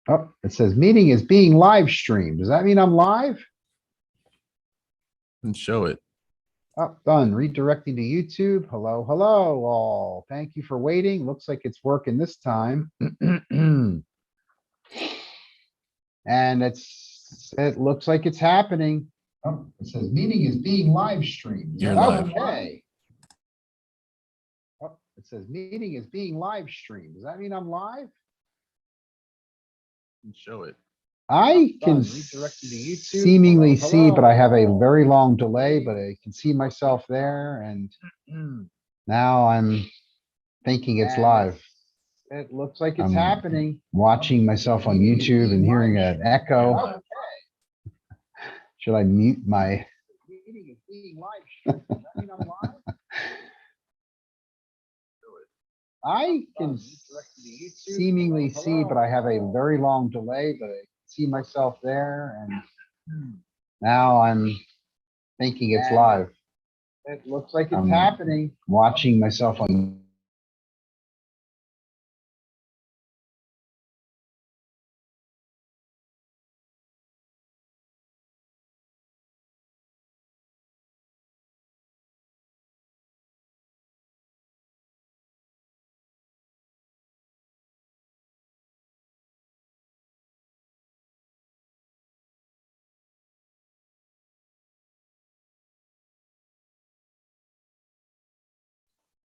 Oh, it says meeting is being live streamed. Does that mean I'm live? And show it. Oh, done. Redirecting to YouTube. Hello, hello, all. Thank you for waiting. Looks like it's working this time. And it looks like it's happening. Oh, it says meeting is being live streamed. You're live. Okay. Oh, it says meeting is being live streamed. Does that mean I'm live? And show it. I can seemingly see, but I have a very long delay, but I can see myself there, and now I'm thinking it's live. It looks like it's happening. Watching myself on YouTube and hearing an echo. Should I mute my? I can seemingly see, but I have a very long delay, but I see myself there, and now I'm thinking it's live. It looks like it's happening. Watching myself on.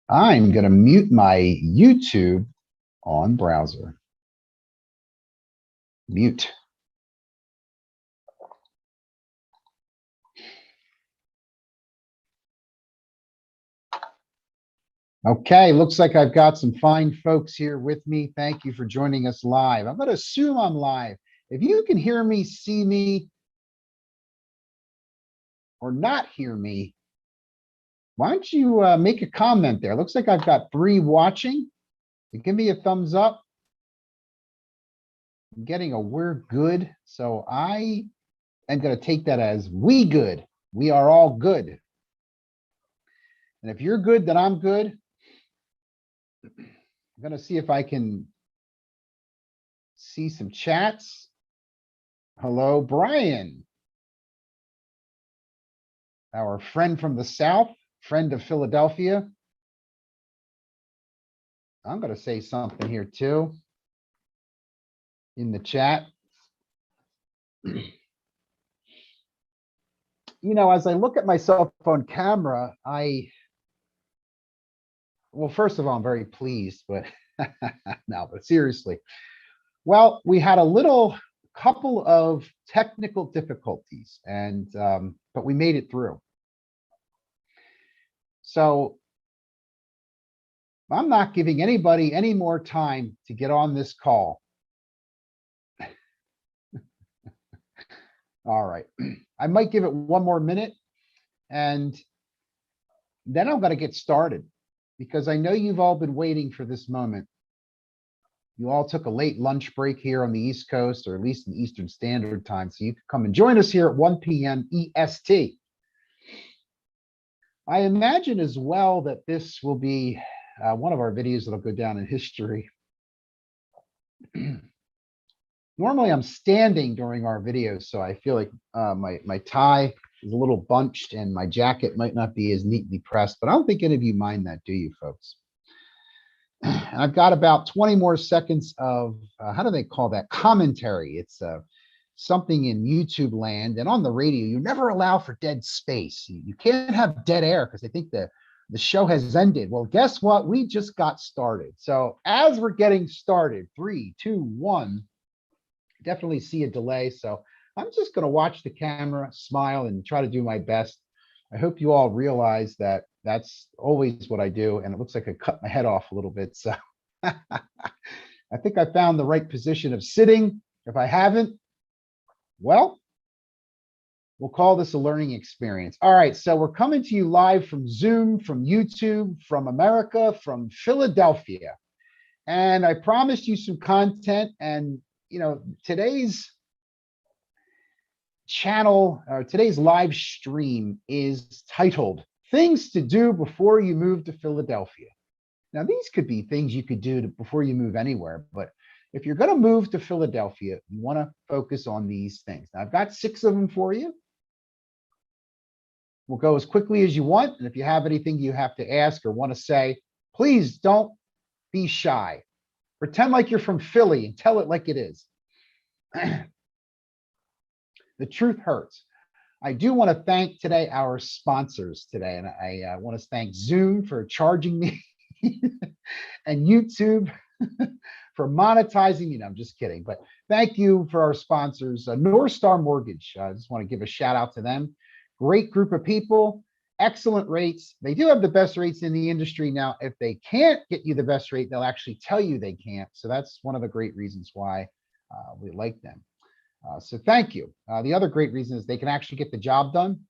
I'm going to mute my YouTube on browser. Mute. Okay, looks like I've got some fine folks here with me. Thank you for joining us live. I'm going to assume I'm live. If you can hear me, see me, or not hear me, why don't you make a comment there? Looks like I've got 3 watching. Give me a thumbs up. I'm getting a we're good. So I am going to take that as we good. We are all good. And if you're good, then I'm good. I'm going to see if I can see some chats. Hello, Brian. Our friend from the South, friend of Philadelphia. I'm going to say something here too in the chat. You know, as I look at my cell phone camera, well, first of all, I'm very pleased, but no, but seriously. Well, we had a little couple of technical difficulties, and but we made it through. So I'm not giving anybody any more time to get on this call. All right. I might give it 1 more minute, and then I'm going to get started, because I know you've all been waiting for this moment. You all took a late lunch break here on the East Coast, or at least in Eastern Standard Time, so you can come and join us here at 1 p.m. EST. I imagine as well that this will be one of our videos that'll go down in history. Normally I'm standing during our videos, so I feel like my tie is a little bunched and my jacket might not be as neatly pressed, but I don't think any of you mind that, do you, folks? And I've got about 20 more seconds of, how do they call that? Commentary. It's something in YouTube land, and on the radio, you never allow for dead space. You can't have dead air because I think the show has ended. Well, guess what? We just got started. So as we're getting started, 3, 2, 1, definitely see a delay. So I'm just going to watch the camera, smile, and try to do my best. I hope you all realize that that's always what I do. And it looks like I cut my head off a little bit. So I think I found the right position of sitting. If I haven't, well, we'll call this a learning experience. All right, so we're coming to you live from Zoom, from YouTube, from America, from Philadelphia. And I promised you some content, and you know, today's channel, or today's live stream is titled Things to Do Before You Move to Philadelphia. Now, these could be things you could do before you move anywhere, but if you're going to move to Philadelphia, you want to focus on these things. Now, I've got 6 of them for you. We'll go as quickly as you want. And if you have anything you have to ask or want to say, please don't be shy. Pretend like you're from Philly and tell it like it is. The truth hurts. I do want to thank today our sponsors today. And I want to thank Zoom for charging me and YouTube for monetizing me. No, I'm just kidding. But thank you for our sponsors, North Star Mortgage. I just want to give a shout out to them. Great group of people, excellent rates. They do have the best rates in the industry. Now, if they can't get you the best rate, they'll actually tell you they can't. So that's one of the great reasons why we like them. So thank you. The other great reason is they can actually get the job done.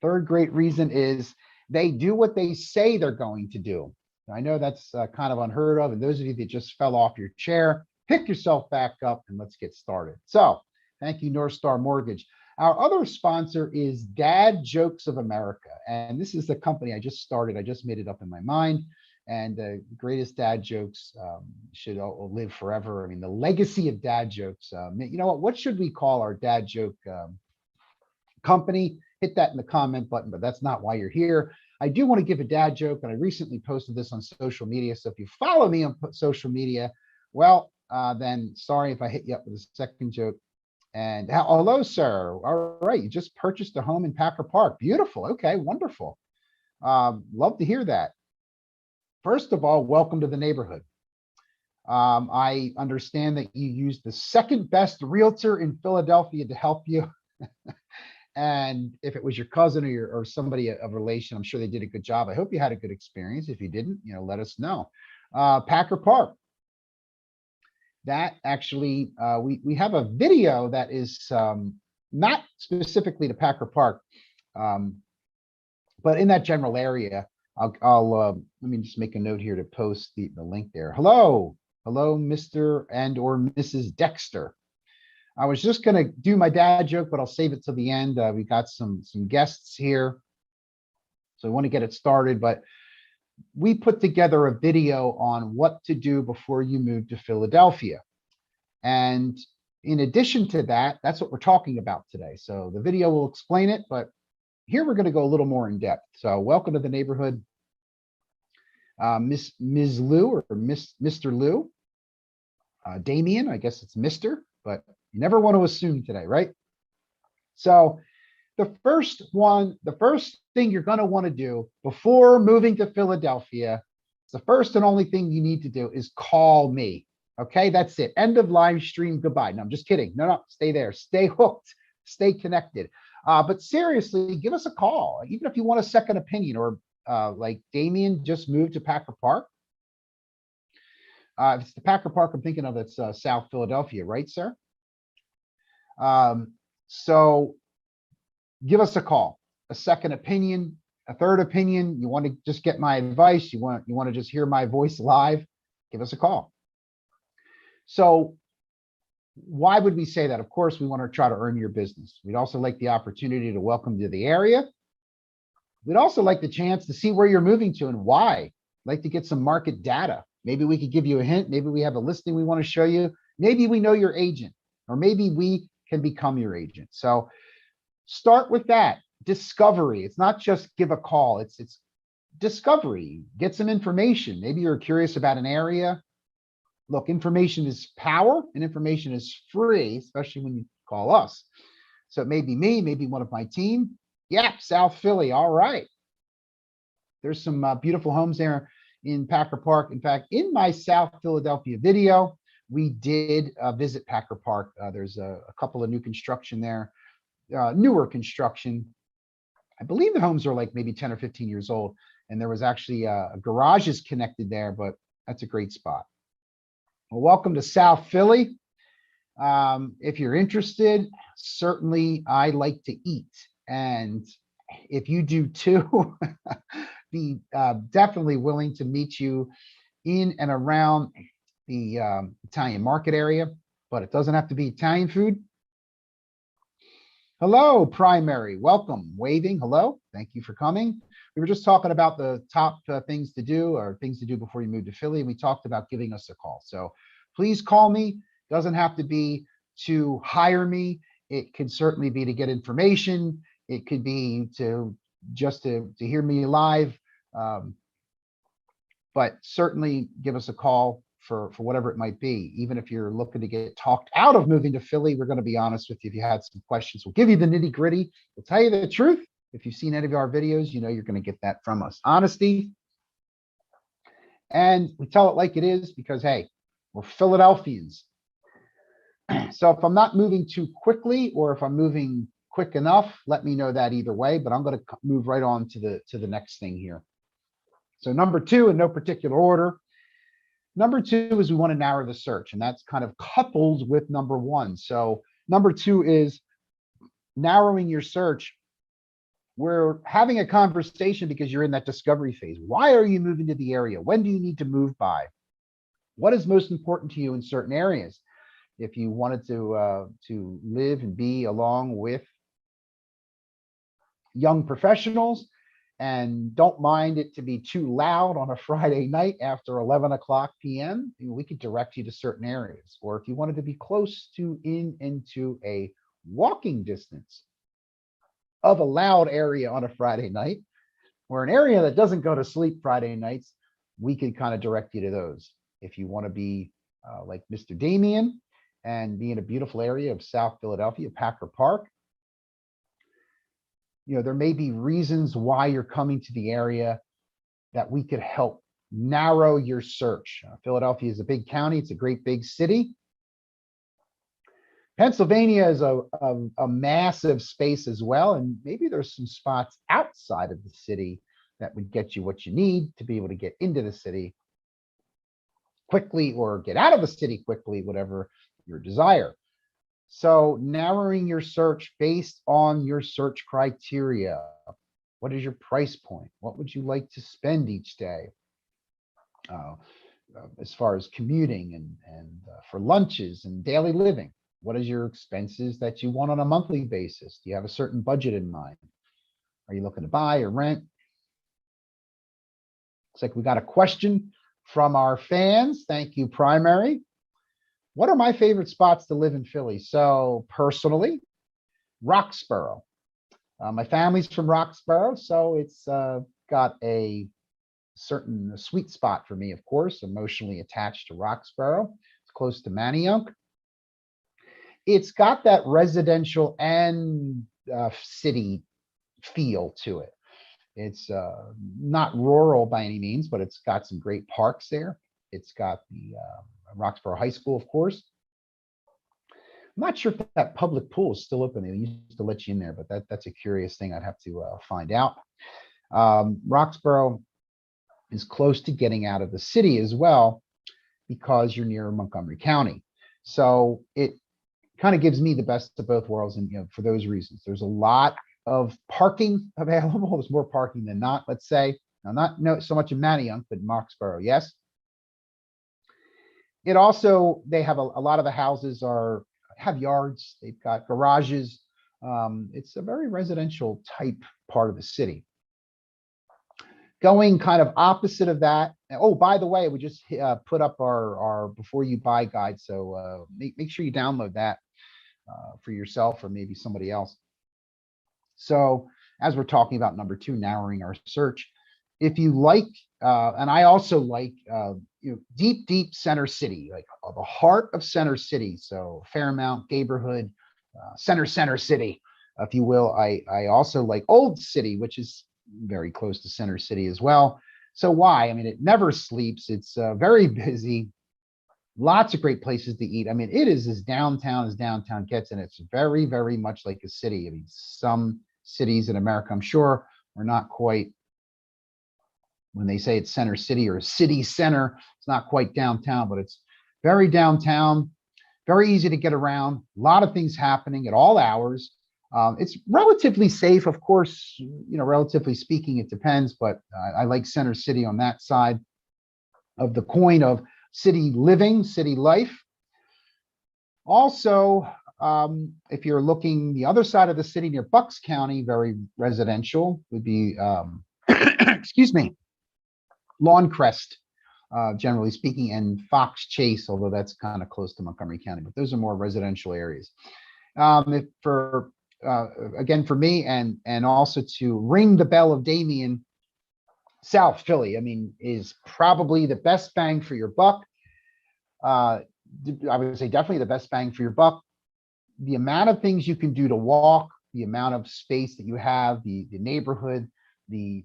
Third great reason is they do what they say they're going to do. I know that's kind of unheard of. And those of you that just fell off your chair, pick yourself back up and let's get started. So thank you, North Star Mortgage. Our other sponsor is Dad Jokes of America. And this is the company I just started. I just made it up in my mind. And the greatest dad jokes should live forever. I mean, the legacy of dad jokes. You know what should we call our dad joke company? Hit that in the comment button, but that's not why you're here. I do want to give a dad joke, and I recently posted this on social media. So if you follow me on social media, well, then sorry if I hit you up with a second joke. And hello, sir. All right, you just purchased a home in Packer Park. Beautiful. Okay, wonderful. Love to hear that. First of all, welcome to the neighborhood. I understand that you used the second best realtor in Philadelphia to help you. And if it was your cousin or somebody of relation, I'm sure they did a good job. I hope you had a good experience. If you didn't, let us know. Packer Park. That actually, we have a video that is not specifically to Packer Park, but in that general area. Let me just make a note here to post the link there. Hello, Mr. and or Mrs. Dexter. I was just going to do my dad joke, but I'll save it till the end. We got some guests here, so I want to get it started. But we put together a video on what to do before you move to Philadelphia. And in addition to that, that's what we're talking about today. So the video will explain it, but here we're going to go a little more in depth. So welcome to the neighborhood, Ms. Lou or Mr. Lou, Damien, I guess it's Mr., but you never want to assume today, right? So the first thing you're going to want to do before moving to Philadelphia, the first and only thing you need to do is call me. Okay, that's it. End of live stream. Goodbye. No, I'm just kidding. No, stay there. Stay hooked. Stay connected. But seriously, give us a call, even if you want a second opinion, or like Damien just moved to Packer Park. If it's the Packer Park I'm thinking of, it's South Philadelphia, right, sir? So give us a call, a second opinion, a third opinion. You want to just get my advice. You want to just hear my voice live, give us a call. So why would we say that? Of course, we want to try to earn your business. We'd also like the opportunity to welcome you to the area. We'd also like the chance to see where you're moving to and why. Like to get some market data. Maybe we could give you a hint. Maybe we have a listing we want to show you. Maybe we know your agent, or maybe we can become your agent. So start with that. Discovery. It's not just give a call. It's discovery. Get some information. Maybe you're curious about an area. Look, information is power and information is free, especially when you call us. So it may be me, maybe one of my team. Yep, South Philly. All right. There's some beautiful homes there in Packer Park. In fact, in my South Philadelphia video, we did visit Packer Park. There's a couple of new construction there, newer construction. I believe the homes are like maybe 10 or 15 years old. And there was actually garages connected there, but that's a great spot. Well, welcome to South Philly. If you're interested, certainly I like to eat. And if you do too, be definitely willing to meet you in and around the Italian market area, but it doesn't have to be Italian food. Hello, Primary. Welcome. Waving. Hello. Thank you for coming. We were just talking about the top things to do, or things to do before you move to Philly. And we talked about giving us a call. So please call me. Doesn't have to be to hire me. It could certainly be to get information. It could be to just to hear me live. But certainly give us a call for whatever it might be. Even if you're looking to get talked out of moving to Philly, we're going to be honest with you. If you had some questions, we'll give you the nitty gritty. We'll tell you the truth. If you've seen any of our videos, you know you're going to get that from us. Honesty. And we tell it like it is because, hey, we're Philadelphians. So if I'm not moving too quickly or if I'm moving quick enough, let me know that either way. But I'm going to move right on to the next thing here. So number two, in no particular order. Number two is we want to narrow the search, and that's kind of coupled with number one. So number two is narrowing your search. We're having a conversation because you're in that discovery phase. Why are you moving to the area? When do you need to move by? What is most important to you in certain areas? If you wanted to live and be along with young professionals and don't mind it to be too loud on a Friday night after 11 o'clock p.m., we could direct you to certain areas. Or if you wanted to be close to into a walking distance of a loud area on a Friday night, or an area that doesn't go to sleep Friday nights, we could kind of direct you to those. If you want to be like Mr. Damien and be in a beautiful area of South Philadelphia, Packer Park, there may be reasons why you're coming to the area that we could help narrow your search. Philadelphia is a big county. It's a great big city. Pennsylvania is a massive space as well. And maybe there's some spots outside of the city that would get you what you need to be able to get into the city quickly or get out of the city quickly, whatever your desire. So narrowing your search based on your search criteria. What is your price point? What would you like to spend each day? As far as commuting and for lunches and daily living. What is your expenses that you want on a monthly basis? Do you have a certain budget in mind? Are you looking to buy or rent? Looks like we got a question from our fans. Thank you, Primary. What are my favorite spots to live in Philly? So personally, Roxborough. My family's from Roxborough, so it's got a certain sweet spot for me, of course, emotionally attached to Roxborough. It's close to Manayunk. It's got that residential and city feel to it. It's not rural by any means, but it's got some great parks there. It's got the Roxborough High School, of course. I'm not sure if that public pool is still open. They used to let you in there, but that's a curious thing I'd have to find out. Roxborough is close to getting out of the city as well because you're near Montgomery County. So it kind of gives me the best of both worlds. And for those reasons, there's a lot of parking available. There's more parking than not, let's say. Now, not so much in Manayunk, but in Roxborough, yes. It also, they have a lot of the houses have yards. They've got garages. It's a very residential type part of the city. Going kind of opposite of that. Oh, by the way, we just put up our before you buy guide. So make sure you download that for yourself or maybe somebody else. So as we're talking about number two, narrowing our search, if you like, and I also like deep center city, like the heart of center city. So Fairmount, Neighborhood, center city, if you will. I also like Old City, which is very close to center city as well. So why? I mean, it never sleeps. It's very busy. Lots of great places to eat. I mean, it is as downtown gets, and it's very, very much like a city. I mean, some cities in America, I'm sure, are not quite, when they say it's center city or city center, it's not quite downtown, but it's very downtown, very easy to get around, a lot of things happening at all hours. It's relatively safe, of course, relatively speaking, it depends, but I like center city on that side of the coin of city living, city life. Also, if you're looking the other side of the city near Bucks County, very residential would be, excuse me, Lawncrest, generally speaking, and Fox Chase, although that's kind of close to Montgomery County, but those are more residential areas. If for again, for me, and also to ring the bell of Damien, South Philly, I mean, is probably the best bang for your buck. I would say definitely the best bang for your buck. The amount of things you can do to walk, the amount of space that you have, the neighborhood, the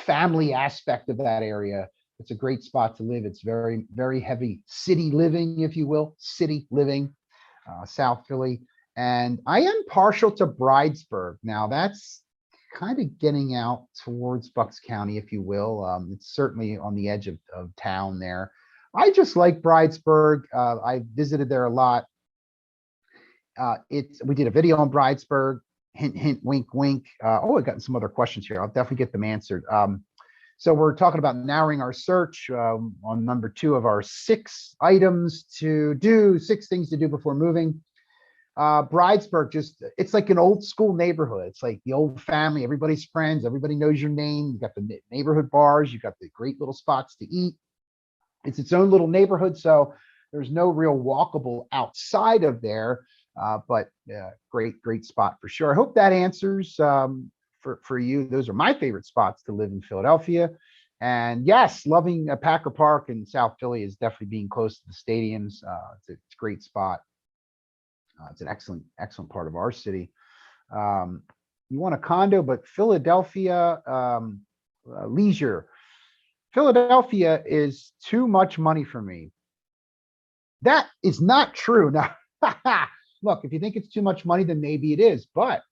family aspect of that area. It's a great spot to live. It's very, very heavy city living, if you will, city living, South Philly. And I am partial to Bridesburg. Now that's kind of getting out towards Bucks County, if you will. It's certainly on the edge of town there. I just like Bridesburg. I visited there a lot. We did a video on Bridesburg. Hint, hint, wink, wink. Oh, I got some other questions here. I'll definitely get them answered. So we're talking about narrowing our search on number 2 of our 6 items to do, 6 things to do before moving. Bridesburg, it's like an old school neighborhood. It's like the old family, everybody's friends, everybody knows your name. You got the neighborhood bars, you got the great little spots to eat. It's its own little neighborhood, so there's no real walkable outside of there, but great spot for sure. I hope that answers for you. Those are my favorite spots to live in Philadelphia. And yes, loving Packer Park in South Philly is definitely being close to the stadiums. It's a great spot. It's an excellent part of our city. You want a condo, but Philadelphia, leisure. Philadelphia is too much money for me. That is not true. Now, look, if you think it's too much money, then maybe it is. But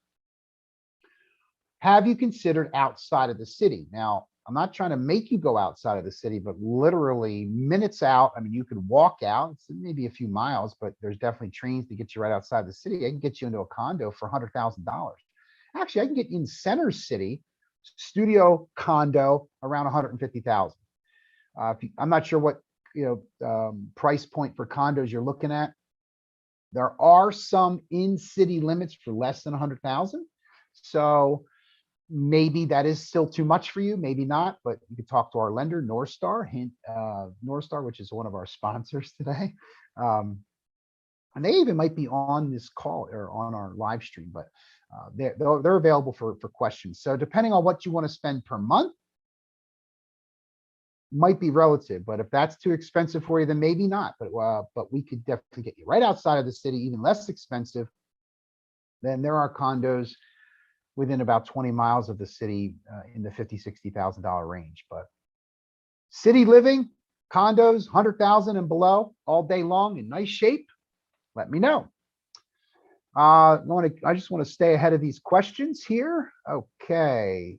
have you considered outside of the city? Now, I'm not trying to make you go outside of the city, but literally minutes out. I mean, you could walk out, it's maybe a few miles, but there's definitely trains to get you right outside the city. I can get you into a condo for $100,000. Actually, I can get you in Center City, studio condo around 150,000. I'm not sure what price point for condos you're looking at. There are some in city limits for less than 100,000. So maybe that is still too much for you, maybe not, but you could talk to our lender, North Star, which is one of our sponsors today. And they even might be on this call or on our live stream, but they're available for questions. So depending on what you want to spend per month, might be relative, but if that's too expensive for you, then maybe not. But we could definitely get you right outside of the city, even less expensive. Then there are condos within about 20 miles of the city in the $50,000-$60,000 range. But city living, condos, 100,000 and below, all day long in nice shape. Let me know. I just want to stay ahead of these questions here. Okay.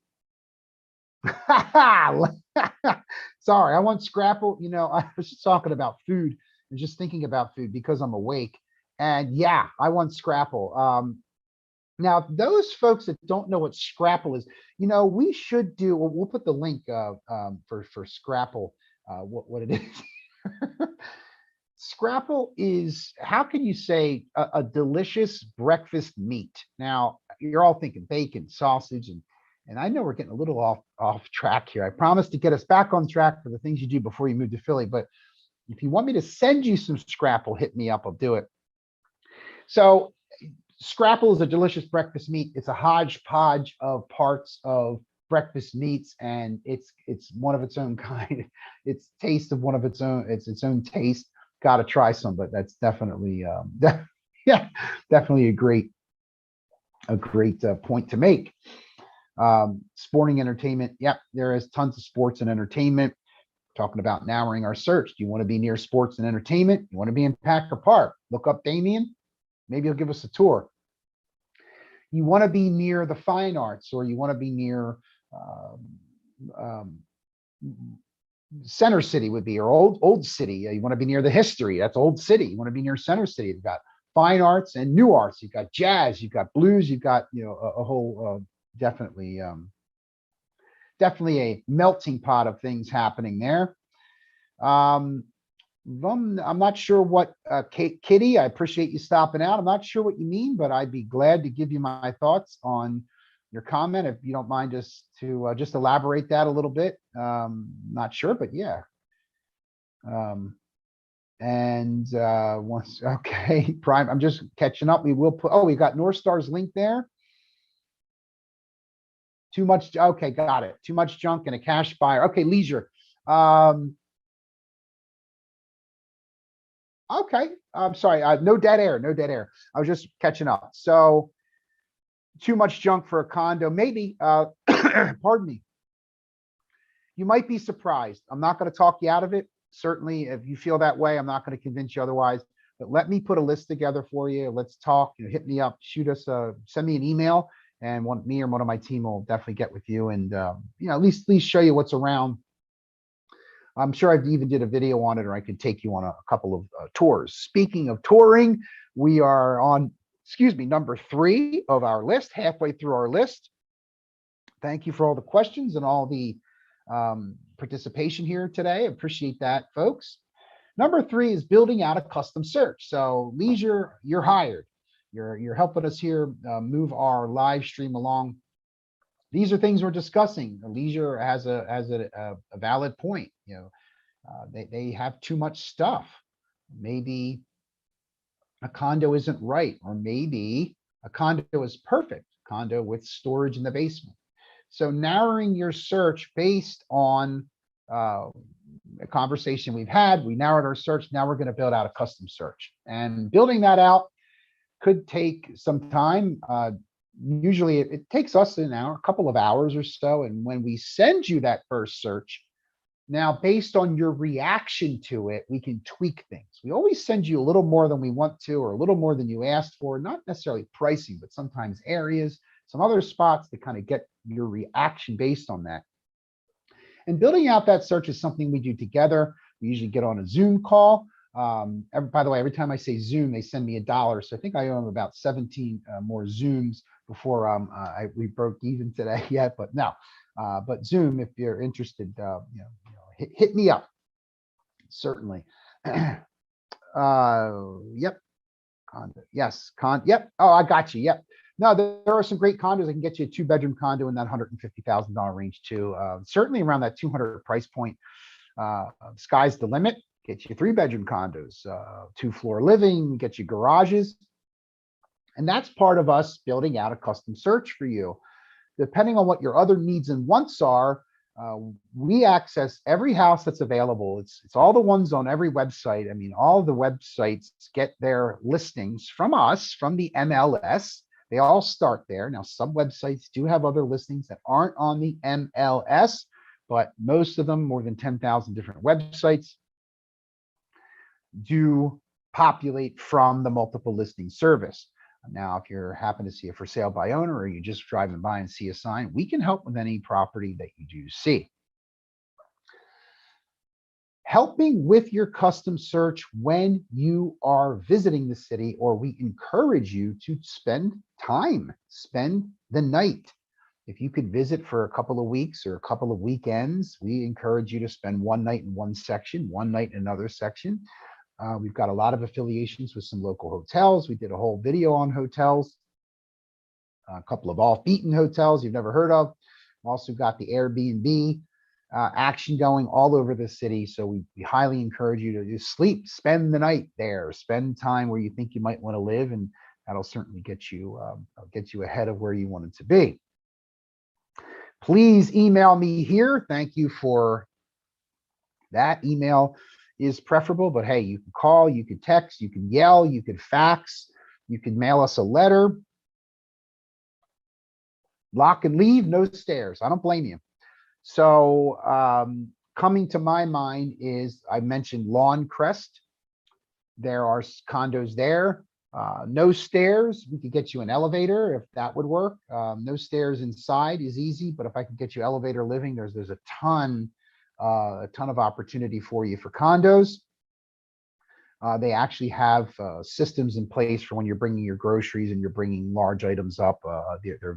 Sorry, I want Scrapple. I was just talking about food and just thinking about food because I'm awake. And yeah, I want Scrapple. Now, those folks that don't know what Scrapple is, we should do. We'll put the link for Scrapple. What it is. Scrapple is, how can you say, a delicious breakfast meat? Now, you're all thinking bacon, sausage, and I know we're getting a little off track here. I promise to get us back on track for the things you do before you move to Philly. But if you want me to send you some Scrapple, hit me up. I'll do it. So Scrapple is a delicious breakfast meat. It's a hodgepodge of parts of breakfast meats, and it's one of its own kind. It's taste of one of its own. It's its own taste. Got to try some, but that's definitely definitely a great point to make. Sporting entertainment. Yep, there is tons of sports and entertainment. Talking about narrowing our search. Do you want to be near sports and entertainment? You want to be in Packer Park? Look up Damien. Maybe he'll give us a tour. You want to be near the fine arts, or you want to be near Center City would be, or old city. You want to be near the history. That's old city. You want to be near Center City. You've got fine arts and new arts. You've got jazz. You've got blues. You've got a whole definitely a melting pot of things happening there. I'm not sure what Kitty, I appreciate you stopping out. I'm not sure what you mean, but I'd be glad to give you my thoughts on your comment if you don't mind just to just elaborate that a little bit. Not sure, but yeah, Once, okay, Prime, I'm just catching up. We will put, oh, we got North Star's link there. Too much, okay, got it. Too much junk and a cash buyer. Okay, leisure. Okay, I'm sorry, no dead air, no dead air. I was just catching up. So too much junk for a condo, maybe, pardon me. You might be surprised. I'm not going to talk you out of it. Certainly, if you feel that way, I'm not going to convince you otherwise. But let me put a list together for you. Let's talk. Hit me up, shoot us, send me an email, and me or one of my team will definitely get with you and at least show you what's around. I'm sure I've even did a video on it, or I could take you on a couple of tours. Speaking of touring, we are on, number 3 of our list, halfway through our list. Thank you for all the questions and all the participation here today. Appreciate that, folks. Number 3 is building out a custom search. So leisure, you're hired. You're helping us here move our live stream along. These are things we're discussing. Leisure has a valid point. They have too much stuff. Maybe a condo isn't right, or maybe a condo is perfect. Condo with storage in the basement. So narrowing your search based on a conversation we've had, we narrowed our search. Now we're going to build out a custom search, and building that out could take some time. Usually it takes us an hour, a couple of hours or so. And when we send you that first search, now based on your reaction to it, we can tweak things. We always send you a little more than we want to, or a little more than you asked for, not necessarily pricing, but sometimes areas, some other spots to kind of get your reaction based on that. And building out that search is something we do together. We usually get on a Zoom call. By the way, every time I say Zoom, they send me $1. So I think I owe them about 17 more Zooms before we broke even today yet. But no, but Zoom, if you're interested, hit me up. Certainly. Yep. Condo. Yes. Yep. Oh, I got you. Yep. No, there are some great condos. I can get you a 2-bedroom condo in that $150,000 range too. Certainly around that 200 price point. Sky's the limit. Get you 3-bedroom condos, 2-floor living, get you garages. And that's part of us building out a custom search for you. Depending on what your other needs and wants are, we access every house that's available. It's all the ones on every website. I mean, all the websites get their listings from us, from the MLS. They all start there. Now, some websites do have other listings that aren't on the MLS, but most of them, more than 10,000 different websites, do populate from the multiple listing service. Now, if you happen to see a for sale by owner, or you just driving by and see a sign, we can help with any property that you do see. Helping with your custom search when you are visiting the city, or we encourage you to spend time, spend the night. If you could visit for a couple of weeks or a couple of weekends, we encourage you to spend one night in one section, one night in another section. We've got a lot of affiliations with some local hotels. We did a whole video on hotels, a couple of off-beaten hotels you've never heard of. Also got the Airbnb action going all over the city. So we highly encourage you to just spend the night there, spend time where you think you might want to live, and that'll certainly get you ahead of where you want it to be. Please email me here. Thank you for that. Email is preferable, but hey, you can call, you can text, you can yell, you can fax, you can mail us a letter. Lock and leave, no stairs. I don't blame you. So coming to my mind is, I mentioned Lawn Crest. There are condos there. No stairs. We could get you an elevator if that would work. No stairs inside is easy, but if I could get you elevator living, there's a ton of opportunity for you for condos. They actually have systems in place for when you're bringing your groceries and you're bringing large items up. They're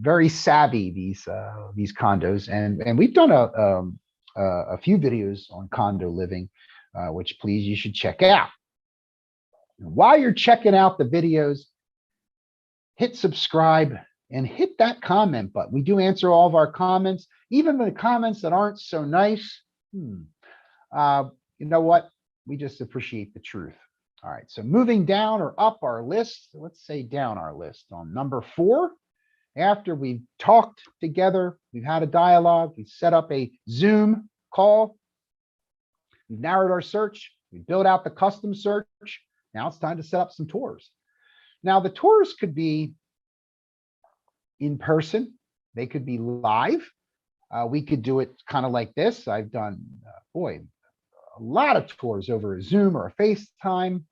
very savvy, these condos, and we've done a few videos on condo living, which please you should check out. While you're checking out the videos, hit subscribe and hit that comment button. We do answer all of our comments, even the comments that aren't so nice. You know what? We just appreciate the truth. All right, so moving down or up our list, let's say down our list on number 4. After we've talked together, we've had a dialogue, we've set up a Zoom call, we've narrowed our search, we built out the custom search. Now it's time to set up some tours. Now the tours could be in person, they could be live. We could do it kind of like this. I've done, boy, a lot of tours over Zoom or a FaceTime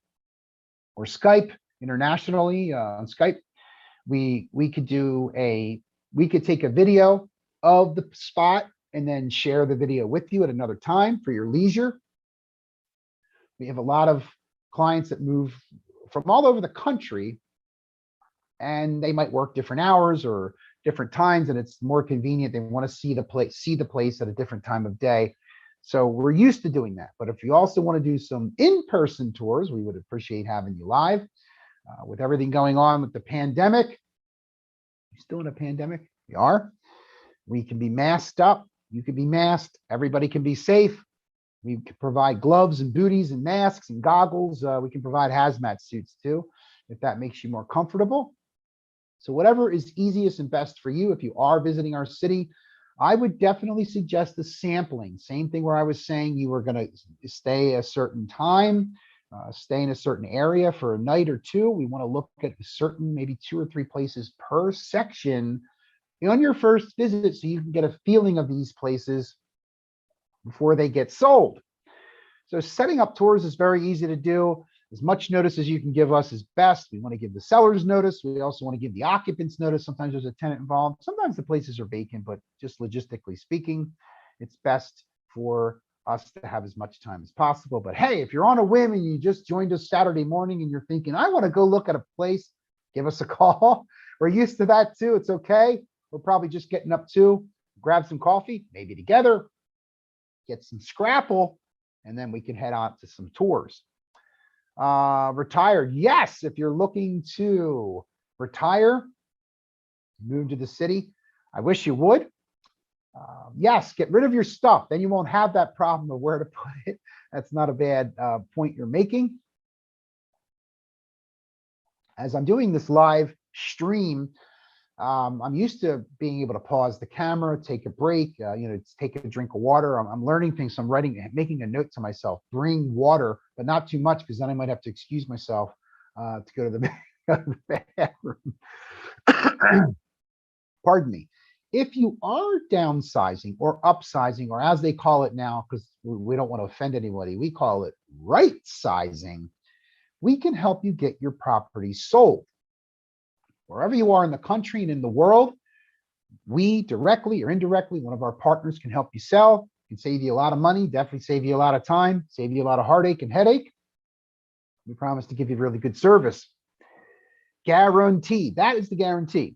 or Skype internationally on Skype. We could take a video of the spot and then share the video with you at another time for your leisure. We have a lot of clients that move from all over the country, and they might work different hours or different times, and it's more convenient. They want to see the place at a different time of day. So we're used to doing that. But if you also want to do some in-person tours, we would appreciate having you live. With everything going on with the pandemic, you still in a pandemic? We are. We can be masked up. You can be masked. Everybody can be safe. We can provide gloves and booties and masks and goggles. We can provide hazmat suits too, if that makes you more comfortable. So whatever is easiest and best for you, if you are visiting our city, I would definitely suggest the sampling. Same thing where I was saying you were going to stay a certain time, stay in a certain area for a night or two. We want to look at a certain, maybe 2 or 3 places per section on your first visit, so you can get a feeling of these places before they get sold. So setting up tours is very easy to do. As much notice as you can give us is best. We want to give the sellers notice. We also want to give the occupants notice. Sometimes there's a tenant involved. Sometimes the places are vacant, but just logistically speaking, it's best for us to have as much time as possible. But hey, if you're on a whim and you just joined us Saturday morning and you're thinking, I want to go look at a place, give us a call. We're used to that too. It's okay. We're probably just getting up to grab some coffee, maybe together, get some Scrapple, and then we can head out to some tours. Retired. Yes, if you're looking to retire, move to the city, I wish you would. Yes, get rid of your stuff. Then you won't have that problem of where to put it. That's not a bad point you're making. As I'm doing this live stream, I'm used to being able to pause the camera, take a break, take a drink of water. I'm learning things. So I'm making a note to myself, bring water, but not too much, because then I might have to excuse myself to go to the bathroom. Pardon me. If you are downsizing or upsizing, or as they call it now, because we don't want to offend anybody, we call it right sizing, we can help you get your property sold. Wherever you are in the country and in the world, we directly or indirectly, one of our partners can help you sell, can save you a lot of money, definitely save you a lot of time, save you a lot of heartache and headache. We promise to give you really good service. Guaranteed. That is the guarantee.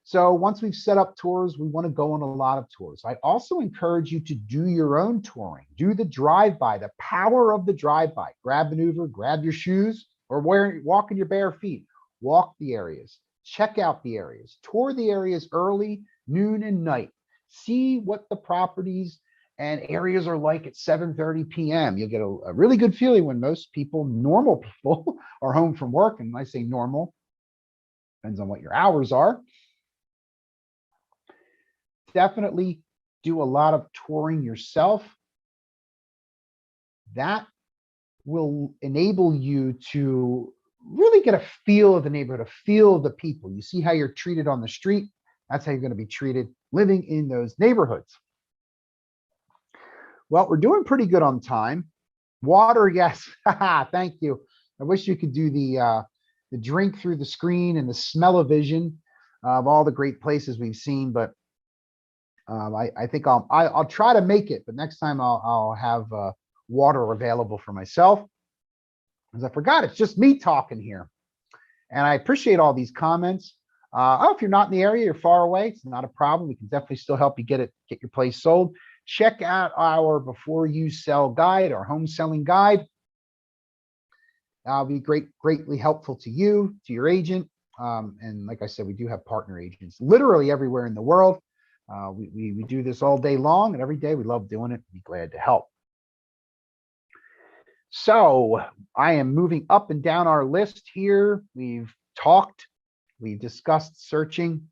So once we've set up tours, we want to go on a lot of tours. I also encourage you to do your own touring. Do the drive-by, the power of the drive-by. Grab an Uber, grab your shoes, or walk in your bare feet. Walk the areas. Check out the areas, tour the areas early, noon, and night. See what the properties and areas are like at 7:30 p.m. You'll get a really good feeling when most people, normal people, are home from work. And when I say normal, depends on what your hours are. Definitely do a lot of touring yourself. That will enable you to really get a feel of the neighborhood, a feel of the people. You see how you're treated on the street. That's how you're going to be treated living in those neighborhoods. Well, we're doing pretty good on time. Water, yes. Thank you. I wish you could do the drink through the screen and the smell-o-vision of all the great places we've seen, but I think I'll try to make it, but next time I'll have water available for myself. Because I forgot, it's just me talking here. And I appreciate all these comments. If you're not in the area, you're far away, it's not a problem. We can definitely still help you get your place sold. Check out our Before You Sell guide, our home selling guide. That'll be greatly helpful to you, to your agent. And like I said, we do have partner agents literally everywhere in the world. We do this all day long, and every day we love doing it. Be glad to help. So I am moving up and down our list here. We've talked, we've discussed searching.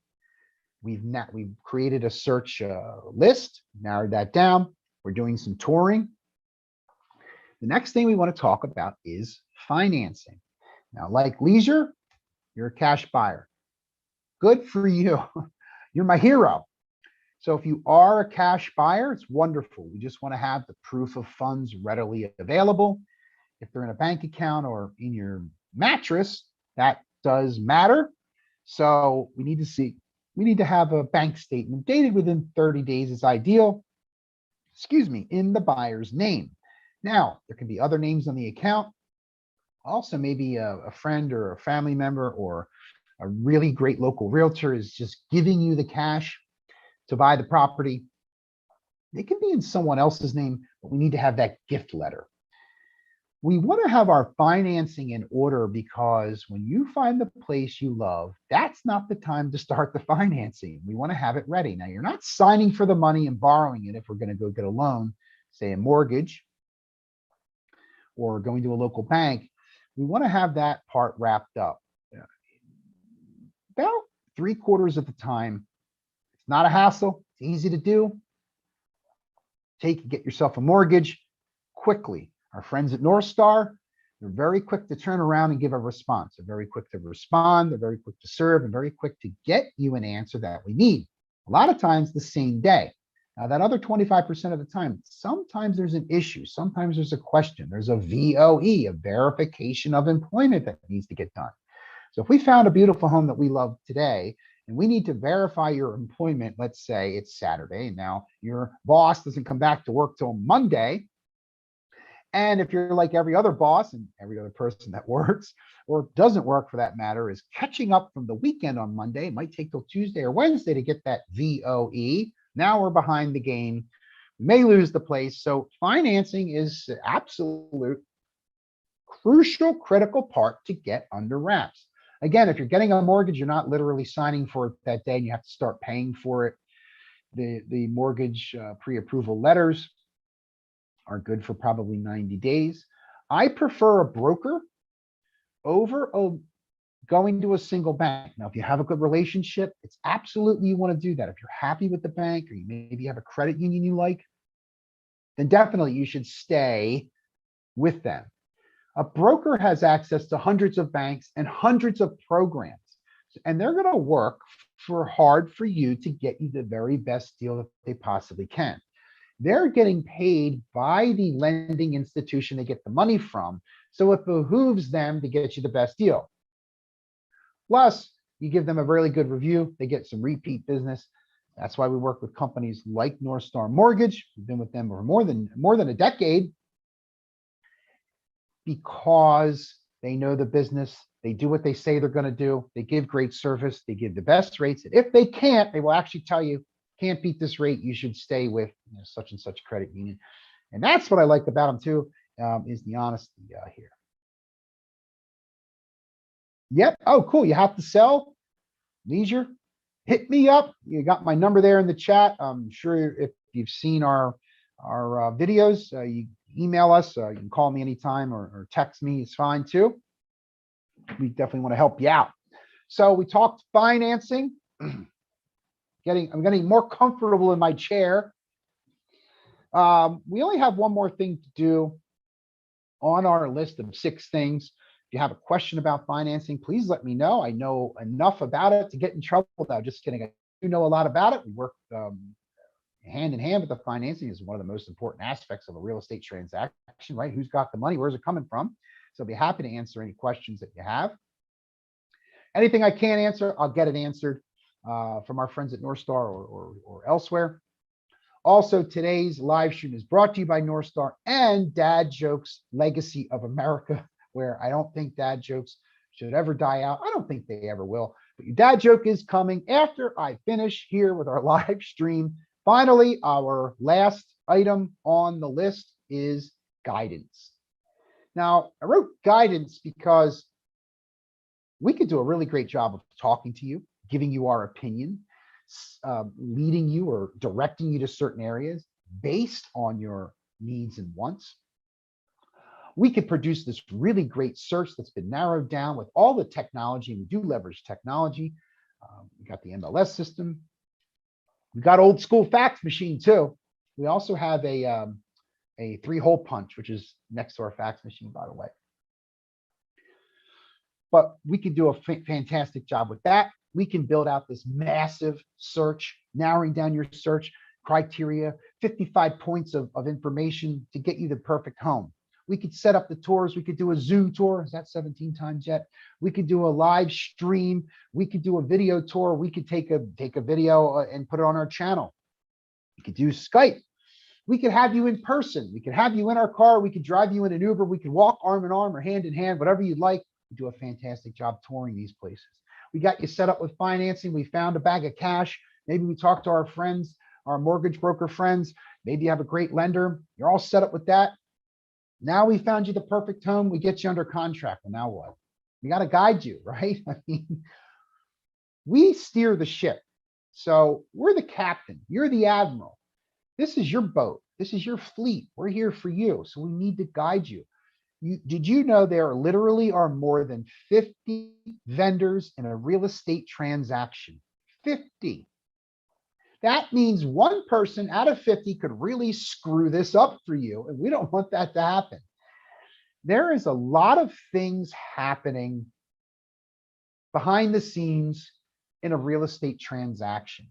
We've created a search list, narrowed that down. We're doing some touring. The next thing we want to talk about is financing. Now, like leisure, you're a cash buyer. Good for you. You're my hero. So if you are a cash buyer, it's wonderful. We just want to have the proof of funds readily available. If they're in a bank account or in your mattress, that does matter. So we need to have a bank statement dated within 30 days is ideal, in the buyer's name. Now, there can be other names on the account. Also, maybe a friend or a family member or a really great local realtor is just giving you the cash to buy the property. It can be in someone else's name, but we need to have that gift letter. We want to have our financing in order because when you find the place you love, that's not the time to start the financing. We want to have it ready. Now, you're not signing for the money and borrowing it if we're going to go get a loan, say a mortgage, or going to a local bank. We want to have that part wrapped up. About 3/4 of the time. It's not a hassle. It's easy to do. Get yourself a mortgage quickly. Our friends at North Star, they're very quick to turn around and give a response. They're very quick to respond. They're very quick to serve and very quick to get you an answer that we need. A lot of times the same day. Now, that other 25% of the time, sometimes there's an issue. Sometimes there's a question. There's a VOE, a verification of employment that needs to get done. So if we found a beautiful home that we love today, and we need to verify your employment, let's say it's Saturday, and now your boss doesn't come back to work till Monday. And if you're like every other boss and every other person that works or doesn't work for that matter is catching up from the weekend on Monday, it might take till Tuesday or Wednesday to get that VOE. Now we're behind the game. We may lose the place. So financing is absolute crucial, critical part to get under wraps. Again, if you're getting a mortgage, you're not literally signing for it that day and you have to start paying for it. The mortgage pre-approval letters are good for probably 90 days. I prefer a broker over going to a single bank. Now, if you have a good relationship, it's absolutely you want to do that. If you're happy with the bank or you maybe have a credit union you like, then definitely you should stay with them. A broker has access to hundreds of banks and hundreds of programs, and they're going to work hard for you to get you the very best deal that they possibly can. They're getting paid by the lending institution they get the money from, so it behooves them to get you the best deal. Plus, you give them a really good review, they get some repeat business. That's why we work with companies like North Star Mortgage. We've been with them for more than a decade because they know the business. They do what they say they're going to do. They give great service. They give the best rates. And if they can't, they will actually tell you, can't beat this rate, you should stay with such and such credit union. And that's what I like about them too, is the honesty here. Yep. Oh, cool. You have to sell leisure. Hit me up. You got my number there in the chat. I'm sure if you've seen our videos, you email us. You can call me anytime or text me. It's fine too. We definitely want to help you out. So we talked financing. I'm getting more comfortable in my chair. We only have one more thing to do on our list of 6 things. If you have a question about financing, please let me know. I know enough about it to get in trouble. No, just kidding. I do know a lot about it. We work hand in hand with the financing is one of the most important aspects of a real estate transaction, right? Who's got the money? Where's it coming from? So I'll be happy to answer any questions that you have. Anything I can't answer, I'll get it answered from our friends at North Star or elsewhere. Also, today's live stream is brought to you by North Star and Dad Jokes Legacy of America, where I don't think dad jokes should ever die out. I don't think they ever will. But your dad joke is coming after I finish here with our live stream. Finally, our last item on the list is guidance. Now, I wrote guidance because we could do a really great job of talking to you, giving you our opinion, leading you or directing you to certain areas based on your needs and wants. We could produce this really great search that's been narrowed down with all the technology. We do leverage technology. We got the MLS system. We got old school fax machine too. We also have a 3-hole punch, which is next to our fax machine, by the way. But we can do a fantastic job with that. We can build out this massive search, narrowing down your search criteria, 55 points of information to get you the perfect home. We could set up the tours. We could do a Zoom tour. Is that 17 times yet? We could do a live stream. We could do a video tour. We could take a video and put it on our channel. We could do Skype. We could have you in person. We could have you in our car. We could drive you in an Uber. We could walk arm in arm or hand in hand, whatever you'd like. We do a fantastic job touring these places. We got you set up with financing. We found a bag of cash. Maybe we talked to our friends, our mortgage broker friends. Maybe you have a great lender. You're all set up with that. Now we found you the perfect home. We get you under contract. Well, now what? We got to guide you, right? I mean, we steer the ship. So we're the captain. You're the admiral. This is your boat. This is your fleet. We're here for you. So we need to guide you. Did you know there literally are more than 50 vendors in a real estate transaction? 50. That means one person out of 50 could really screw this up for you, and we don't want that to happen. There is a lot of things happening behind the scenes in a real estate transaction,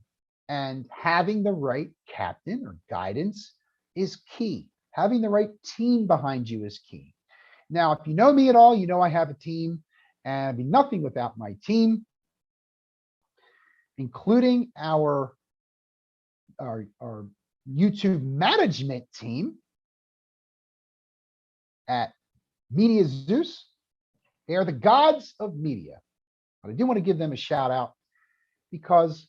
and having the right captain or guidance is key. Having the right team behind you is key. Now, if you know me at all, you know I have a team, and I'd be nothing without my team, including our YouTube management team at Media Zeus. They are the gods of media. But I do want to give them a shout out because,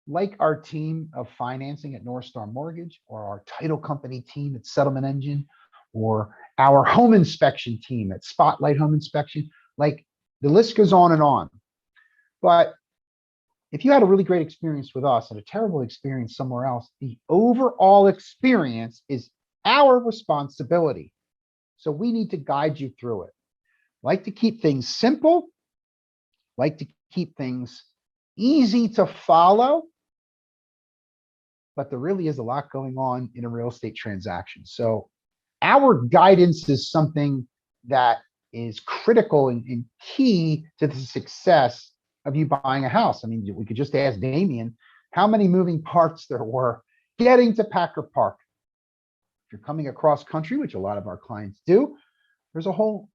like our team of financing at North Star Mortgage, or our title company team at Settlement Engine, or our home inspection team at Spotlight Home Inspection, like the list goes on and on. But if you had a really great experience with us and a terrible experience somewhere else, the overall experience is our responsibility. So we need to guide you through it. Like to keep things simple, like to keep things easy to follow, but there really is a lot going on in a real estate transaction. So our guidance is something that is critical and key to the success of you buying a house. I mean, we could just ask Damien how many moving parts there were getting to Packer Park. If you're coming across country, which a lot of our clients do, there's a whole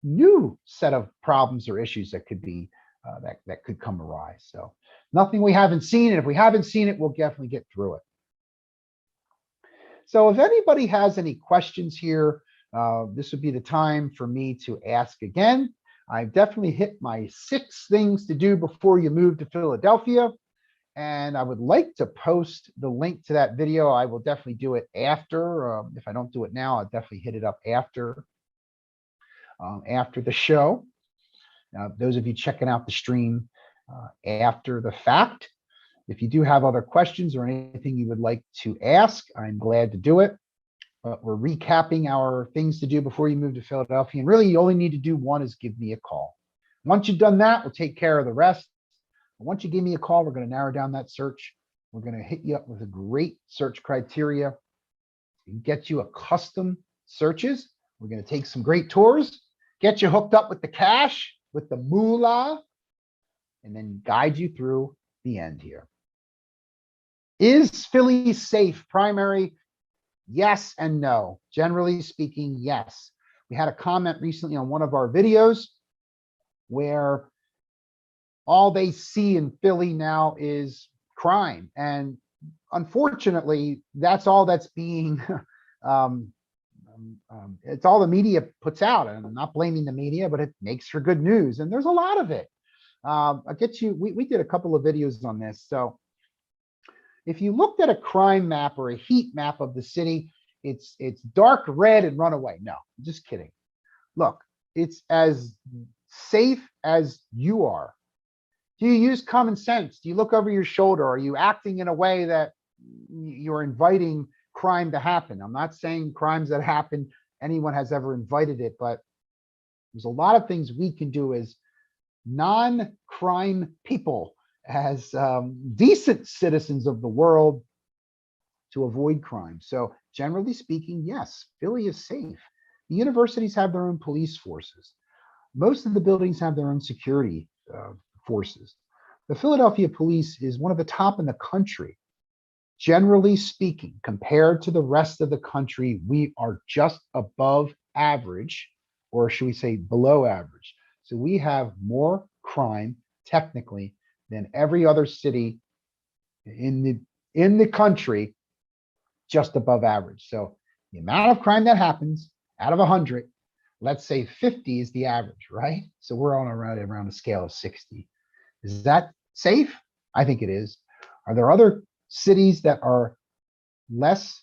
new set of problems or issues that could be that could come arise. So nothing we haven't seen, and if we haven't seen it, we'll definitely get through it. So if anybody has any questions here, this would be the time for me to ask again. I've definitely hit my 6 things to do before you move to Philadelphia. And I would like to post the link to that video. I will definitely do it after. If I don't do it now, I'll definitely hit it up after the show. Those of you checking out the stream after the fact, if you do have other questions or anything you would like to ask, I'm glad to do it. But we're recapping our things to do before you move to Philadelphia. And really, you only need to do one, is give me a call. Once you've done that, we'll take care of the rest. Once you give me a call, we're going to narrow down that search. We're going to hit you up with a great search criteria and get you a custom searches. We're going to take some great tours, get you hooked up with the cash, with the moolah, and then guide you through the end here. Is Philly safe? Primary, yes and no. Generally speaking, yes. We had a comment recently on one of our videos where all they see in Philly now is crime. And unfortunately, that's all that's being, it's all the media puts out. And I'm not blaming the media, but it makes for good news. And there's a lot of it. I'll get you, we did a couple of videos on this. So if you looked at a crime map or a heat map of the city, it's dark red and runaway. No, I'm just kidding. Look, it's as safe as you are. Do you use common sense? Do you look over your shoulder? Are you acting in a way that you're inviting crime to happen? I'm not saying crimes that happen anyone has ever invited it, but there's a lot of things we can do as non-crime people, as decent citizens of the world, to avoid crime. So generally speaking, yes, Philly is safe. The universities have their own police forces. Most of the buildings have their own security forces. The Philadelphia police is one of the top in the country. Generally speaking, compared to the rest of the country, we are just above average, or should we say below average. So we have more crime technically than every other city in the country, just above average. So the amount of crime that happens out of 100, let's say 50 is the average, right? So we're on around a scale of 60. Is that safe? I think it is. Are there other cities that are less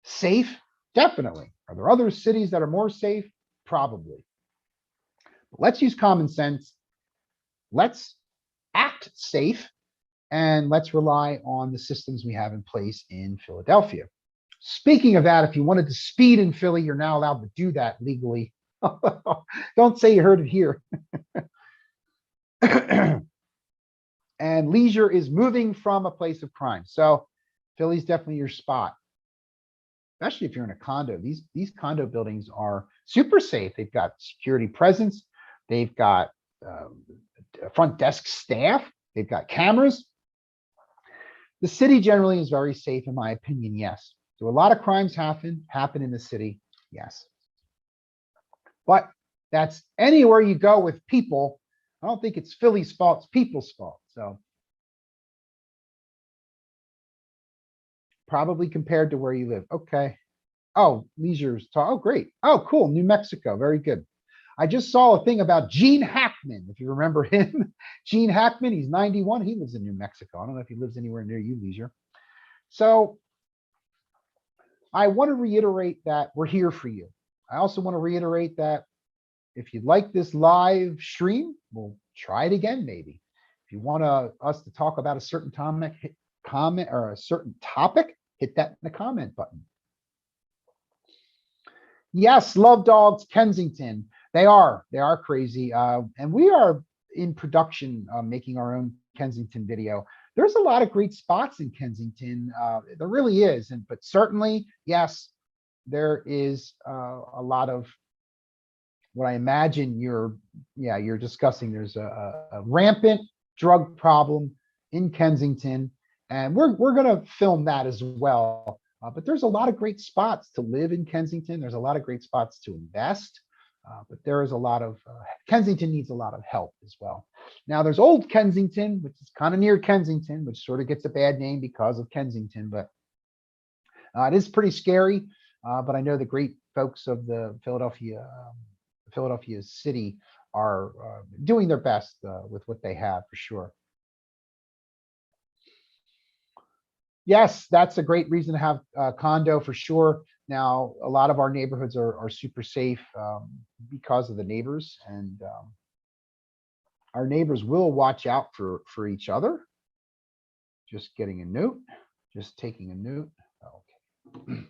safe? Definitely. Are there other cities that are more safe? Probably. But let's use common sense. Let's act safe, and let's rely on the systems we have in place in Philadelphia. Speaking of that, if you wanted to speed in Philly, you're now allowed to do that legally. Don't say you heard it here. And leisure is moving from a place of crime. So Philly's definitely your spot, especially if you're in a condo. These condo buildings are super safe. They've got security presence. They've got front desk staff. They've got cameras. The city generally is very safe, in my opinion, yes. Do a lot of crimes happen in the city? Yes. But that's anywhere you go with people. I don't think it's Philly's fault, it's people's fault. So probably compared to where you live. Okay. Oh, leisure's talk. Oh, great. Oh, cool. New Mexico. Very good. I just saw a thing about Gene Hackman, if you remember him. Gene Hackman, he's 91. He lives in New Mexico. I don't know if he lives anywhere near you, Leisure. So I want to reiterate that we're here for you. I also want to reiterate that if you like this live stream, we'll try it again maybe. If you want us to talk about a certain topic, comment or a certain topic, hit that in the comment button. Yes, love dogs, Kensington. They are crazy. And we are in production, making our own Kensington video. There's a lot of great spots in Kensington. There really is. But certainly, yes, there is a lot of what I imagine you're discussing. There's a rampant drug problem in Kensington, and we're going to film that as well. But there's a lot of great spots to live in Kensington. There's a lot of great spots to invest. But there is a lot of, Kensington needs a lot of help as well. Now there's Old Kensington, which is kind of near Kensington, which sort of gets a bad name because of Kensington, but it is pretty scary. But I know the great folks of the Philadelphia city are doing their best with what they have for sure. Yes, that's a great reason to have a condo for sure. Now, a lot of our neighborhoods are super safe because of the neighbors, and our neighbors will watch out for each other. Just getting a note, just taking a note. Okay.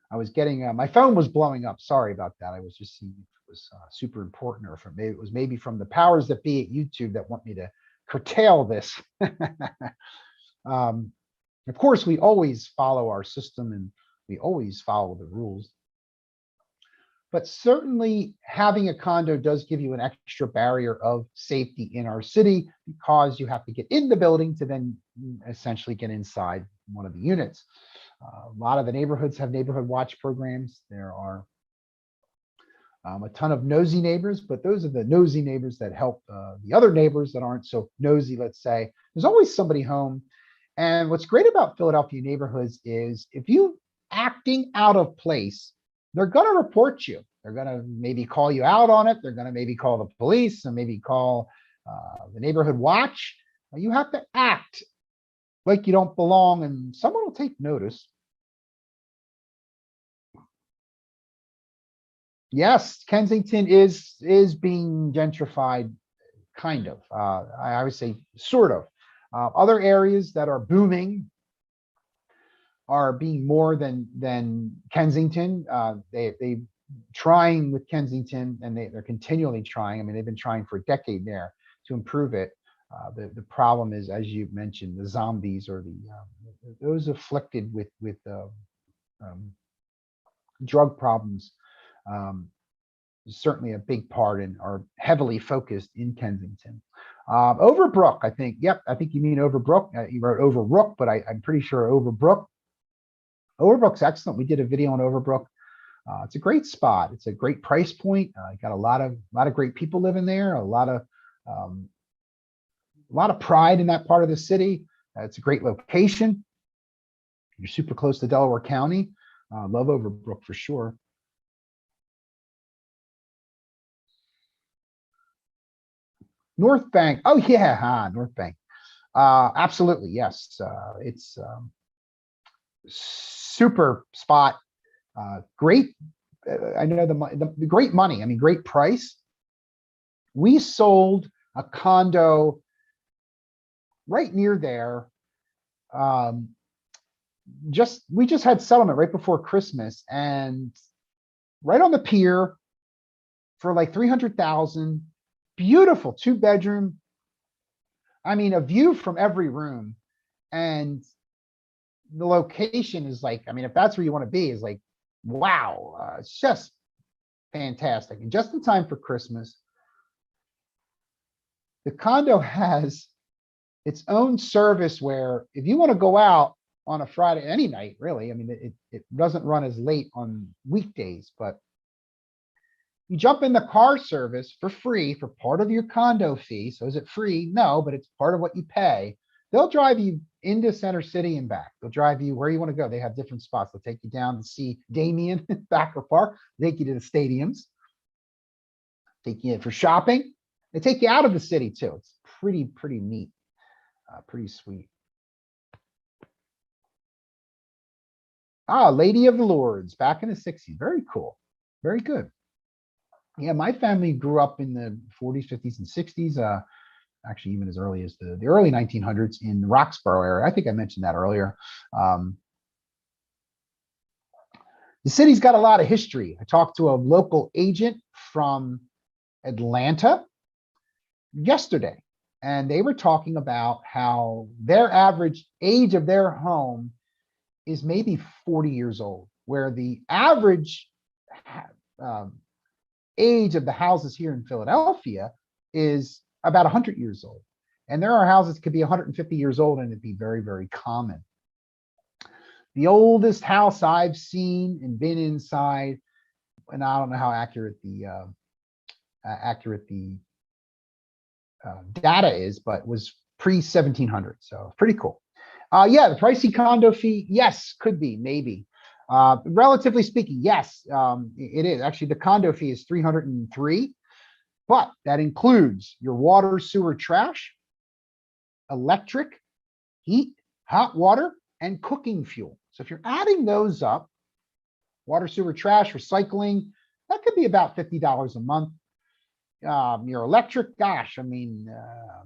I was getting, my phone was blowing up. Sorry about that. I was just seeing if it was super important, or if it was maybe from the powers that be at YouTube that want me to curtail this. Of course, we always follow our system and we always follow the rules. But certainly having a condo does give you an extra barrier of safety in our city, because you have to get in the building to then essentially get inside one of the units. A lot of the neighborhoods have neighborhood watch programs. There are a ton of nosy neighbors, but those are the nosy neighbors that help the other neighbors that aren't so nosy, let's say. There's always somebody home. And what's great about Philadelphia neighborhoods is if you acting out of place, they're going to report you. They're going to maybe call you out on it. They're going to maybe call the police and maybe call the neighborhood watch. You have to act like you don't belong, and someone will take notice. Yes, Kensington is being gentrified, kind of. I would say sort of. Other areas that are booming are being more than Kensington. They trying with Kensington, and they're continually trying. I mean, they've been trying for a decade there to improve it. The problem is, as you mentioned, the zombies or those afflicted with um, drug problems, um, is certainly a big part and are heavily focused in Kensington. Overbrook, I think. Yep, I think you mean Overbrook. You wrote Overbrook, but I'm pretty sure Overbrook. Overbrook's excellent. We did a video on Overbrook. It's a great spot. It's a great price point. Got a lot of great people living there. Um, a lot of pride in that part of the city. It's a great location. You're super close to Delaware County. Love Overbrook for sure. North Bank. Oh yeah, North Bank. Absolutely, yes. It's super spot. Great. I know the great money. I mean, great price. We sold a condo right near there. We just had settlement right before Christmas, and right on the pier for like 300,000. Beautiful 2-bedroom. I mean, a view from every room, and the location is like, I mean, if that's where you want to be, is like, wow, it's just fantastic. And just in time for Christmas, the condo has its own service where if you want to go out on a Friday, any night, really, I mean, it doesn't run as late on weekdays, but you jump in the car service for free for part of your condo fee. So is it free? No, but it's part of what you pay. They'll drive you into Center City and back. They'll drive you where you want to go. They have different spots. They'll take you down to see Damien Backer Park, take you to the stadiums, take you in for shopping. They take you out of the city too. It's pretty neat, pretty sweet. Lady of the Lords back in the 60s. Very cool. Very good. Yeah, my family grew up in the 40s, 50s, and 60s. Actually, even as early as the early 1900s in the Roxborough area. I think I mentioned that earlier. The city's got a lot of history. I talked to a local agent from Atlanta yesterday, and they were talking about how their average age of their home is maybe 40 years old, where the average age of the houses here in Philadelphia is about 100 years old. And there are houses that could be 150 years old, and it'd be very common. The oldest house I've seen and been inside, and I don't know how accurate the data is, but was pre-1700. So pretty cool. Yeah, the pricey condo fee, yes, could be, maybe. Relatively speaking, yes, it is. Actually, the condo fee is 303, but that includes your water, sewer, trash, electric, heat, hot water, and cooking fuel. So if you're adding those up, water, sewer, trash, recycling, that could be about $50 a month. Your electric, gosh, I mean,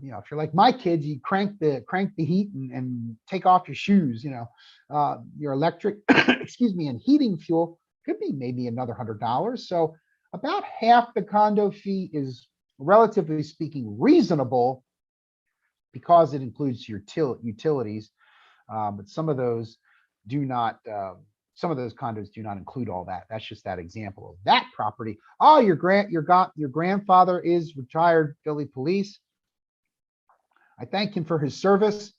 if you're like my kids, you crank the heat and take off your shoes, your electric, excuse me, and heating fuel could be maybe another $100. So about half the condo fee is, relatively speaking, reasonable because it includes your utilities. But some of those do not, some of those condos do not include all that. That's just that example of that property. Oh, your grandfather is retired Philly police. I thank him for his service.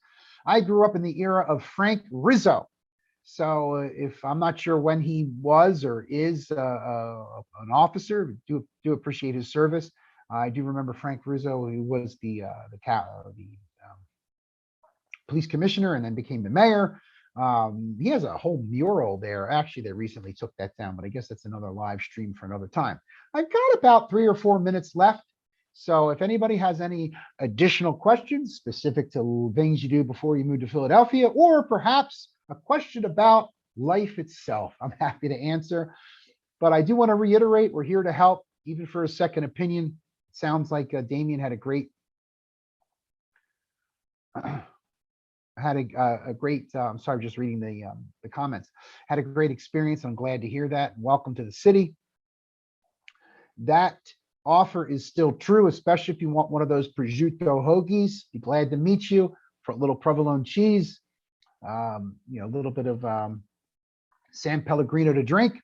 I grew up in the era of Frank Rizzo. So if I'm not sure when he was or is an officer, do appreciate his service. I do remember Frank Rizzo, who was the police commissioner and then became the mayor. He has a whole mural there. Actually, they recently took that down, but I guess that's another live stream for another time. I've got about 3 or 4 minutes left. So if anybody has any additional questions specific to things you do before you move to Philadelphia, or perhaps a question about life itself, I'm happy to answer. But I do want to reiterate, we're here to help, even for a second opinion. It sounds like Damien had a great had a great, I'm sorry, just reading the comments. Had a great experience. I'm glad to hear that. Welcome to the city. That offer is still true, especially if you want one of those prosciutto hoagies. Be glad to meet you for a little provolone cheese, a little bit of San Pellegrino to drink.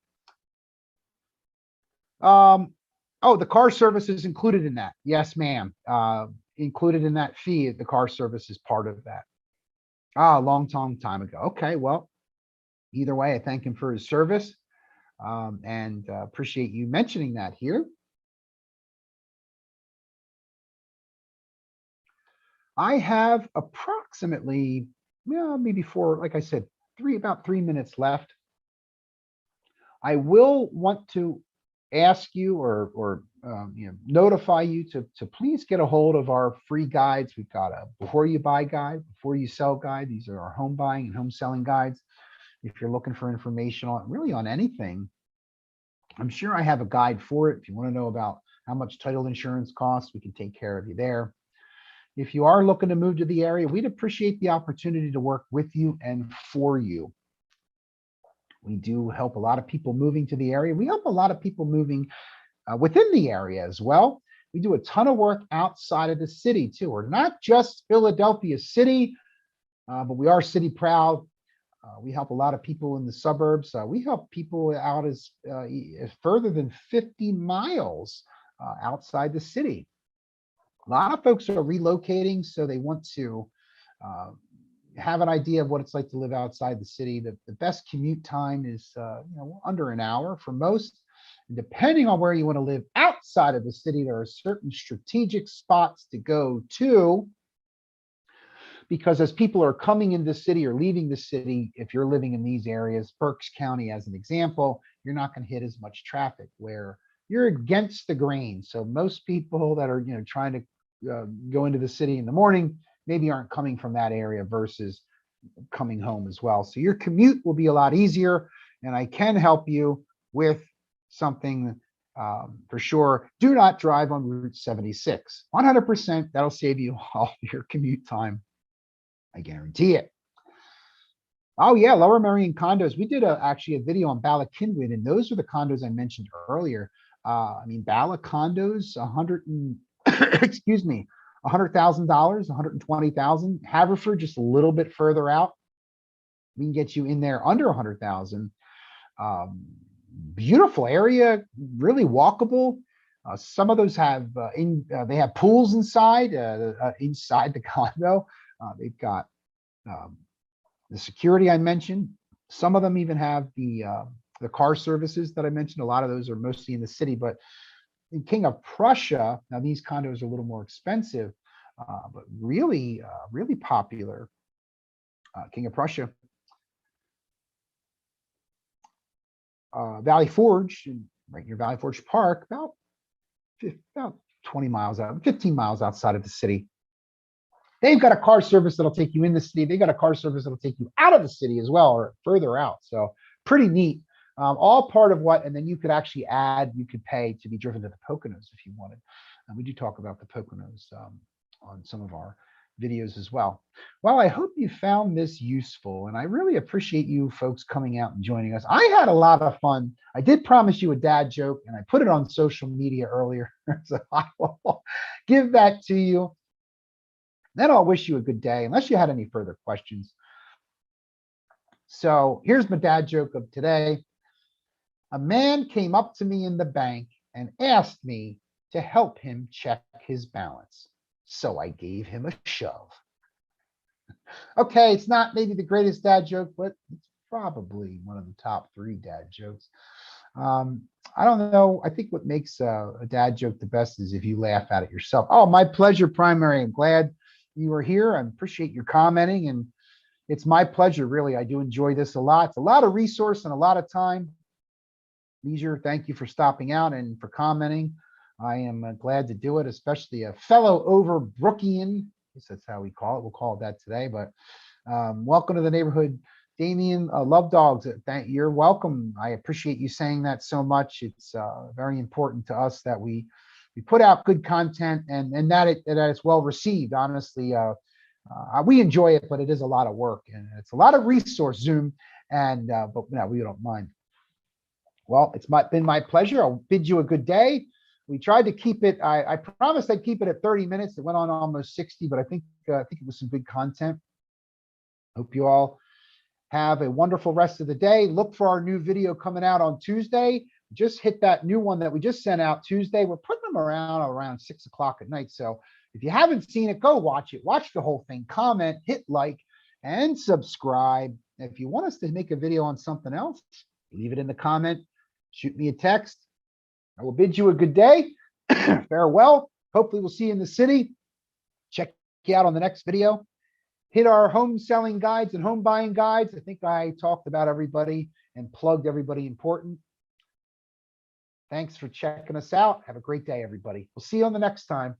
Oh, the car service is included in that. Yes, ma'am. Included in that fee, the car service is part of that. A long time ago. Okay, well, either way, I thank him for his service and appreciate you mentioning that here. I have approximately, maybe like I said, about 3 minutes left. I will want to ask you or notify you to please get a hold of our free guides. We've got a before you buy guide, before you sell guide. These are our home buying and home selling guides. If you're looking for information on anything, I'm sure I have a guide for it. If you want to know about how much title insurance costs, we can take care of you there. If you are looking to move to the area, we'd appreciate the opportunity to work with you and for you. We do help a lot of people moving to the area. We help a lot of people moving within the area as well. We do a ton of work outside of the city too. We're not just Philadelphia city, but we are city proud. We help a lot of people in the suburbs. We help people out as further than 50 miles outside the city. A lot of folks are relocating, so they want to have an idea of what it's like to live outside the city. The best commute time is under an hour for most. And depending on where you want to live outside of the city, there are certain strategic spots to go to. Because as people are coming into the city or leaving the city, if you're living in these areas, Berks County as an example, you're not going to hit as much traffic where you're against the grain. So most people that are trying to go into the city in the morning maybe aren't coming from that area versus coming home as well. So your commute will be a lot easier, and I can help you with something for sure. Do not drive on Route 76. 100%, that'll save you all your commute time. I guarantee it. Oh yeah, Lower Merion condos. We did actually a video on Bala Kindred, and those are the condos I mentioned earlier. Bala condos, excuse me, $100,000, $120,000. Haverford, just a little bit further out. We can get you in there under 100,000. Beautiful area, really walkable. Some of those have they have pools inside the condo. They've got the security I mentioned. Some of them even have the car services that I mentioned. A lot of those are mostly in the city, but in King of Prussia, now these condos are a little more expensive, but really popular. King of Prussia, Valley Forge, right near Valley Forge Park, about 20 miles out, 15 miles outside of the city. They've got a car service that'll take you in the city. They got a car service that'll take you out of the city as well, or further out. So pretty neat. All part of what, and then you could actually you could pay to be driven to the Poconos if you wanted. And we do talk about the Poconos on some of our videos as well. Well, I hope you found this useful, and I really appreciate you folks coming out and joining us. I had a lot of fun. I did promise you a dad joke, and I put it on social media earlier, so I will give that to you. Then I'll wish you a good day, unless you had any further questions. So here's my dad joke of today. A man came up to me in the bank and asked me to help him check his balance. So I gave him a shove. Okay, it's not maybe the greatest dad joke, but it's probably one of the top 3 dad jokes. I don't know. I think what makes a dad joke the best is if you laugh at it yourself. Oh, my pleasure, Primary. I'm glad you are here. I appreciate your commenting, and it's my pleasure, really. I do enjoy this a lot. It's a lot of resource and a lot of time. Leisure, thank you for stopping out and for commenting. I am glad to do it, especially a fellow Overbrookian. I guess that's how we call it. We'll call it that today, but welcome to the neighborhood. Damien, Love Dogs, you're welcome. I appreciate you saying that so much. It's very important to us that we put out good content and that it's well received. Honestly, We enjoy it, but it is a lot of work and it's a lot of resource Zoom. And, but no, we don't mind. Well, been my pleasure. I'll bid you a good day. We tried to keep it, I promised I'd keep it at 30 minutes. It went on almost 60, but I think it was some good content. Hope you all have a wonderful rest of the day. Look for our new video coming out on Tuesday. Just hit that new one that we just sent out Tuesday. We're putting them around 6 o'clock at night. So if you haven't seen it, go watch it. Watch the whole thing, comment, hit like, and subscribe. If you want us to make a video on something else, leave it in the comment. Shoot me a text. I will bid you a good day. Farewell. Hopefully we'll see you in the city. Check you out on the next video. Hit our home selling guides and home buying guides. I think I talked about everybody and plugged everybody important. Thanks for checking us out. Have a great day, everybody. We'll see you on the next time.